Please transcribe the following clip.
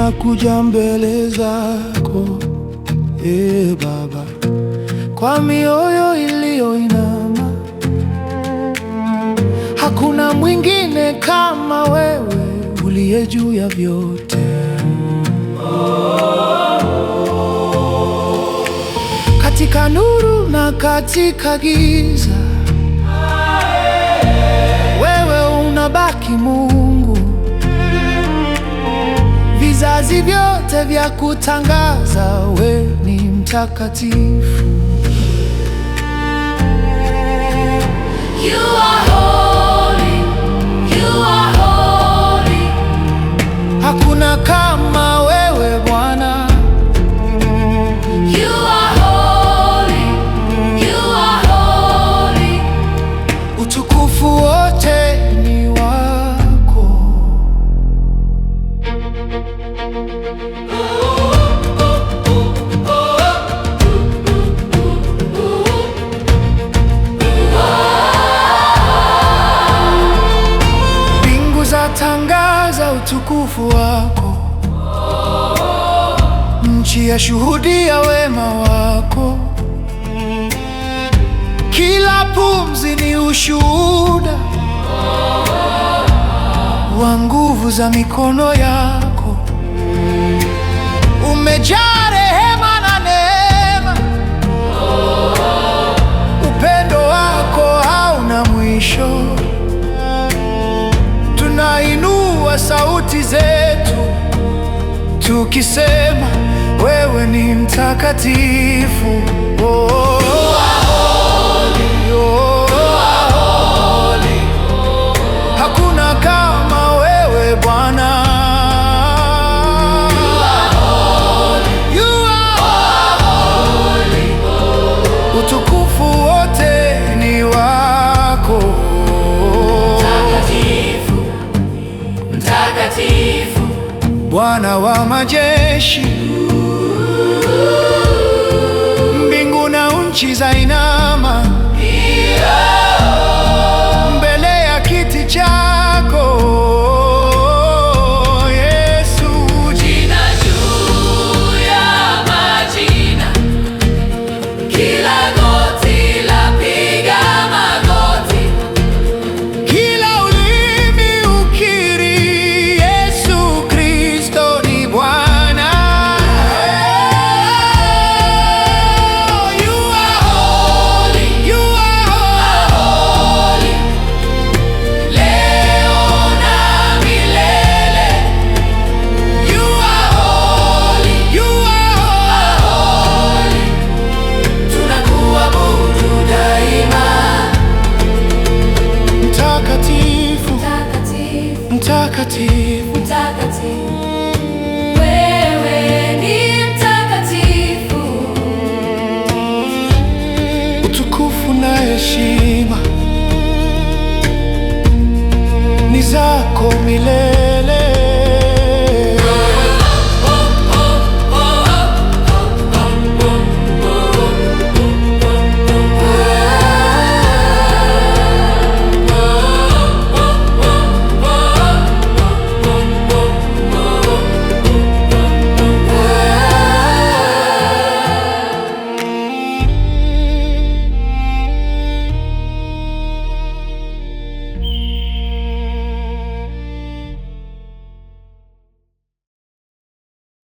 tunakuja mbele zako, Baba, kwa mioyo iliyoinama. Hakuna mwingine kama wewe, uliye juu ya vyote. Katika nuru na katika giza, wewe unabaki Mungu. Vizazi vyote vya kutangaza, wewe ni mtakatifu. You are holy, you are holy. Hakuna kama wewe Bwana. You are holy, you are holy. Utukufu wote ni wako. Mbingu zatangaza utukufu wako, nchi yashuhudia wema wako. Kila pumzi ni ushuhuda wa nguvu za mikono yako. Umejaa rehema na neema, upendo wako hauna mwisho. Tunainua sauti zetu tukisema, wewe ni mtakatifu. Hakuna kama wewe Bwana. Utukufu wote ni wako. Mtakatifu, mtakatifu, Bwana wa majeshi. Mbingu na nchi zainama mbele ya kiti chako, Yesu. jina juu ya majina, kila goti lapiga magoti, Kila ulimi ukiri Yesu Kristo ni Bwana. You are holy, you are holy. leo na milele. You are holy, you are holy. Tunakuabudu daima. Mtakatifu, Mtakatifu, mtakatifu. mtakatifu, wewe ni mtakatifu. Utukufu na heshima ni zako milele.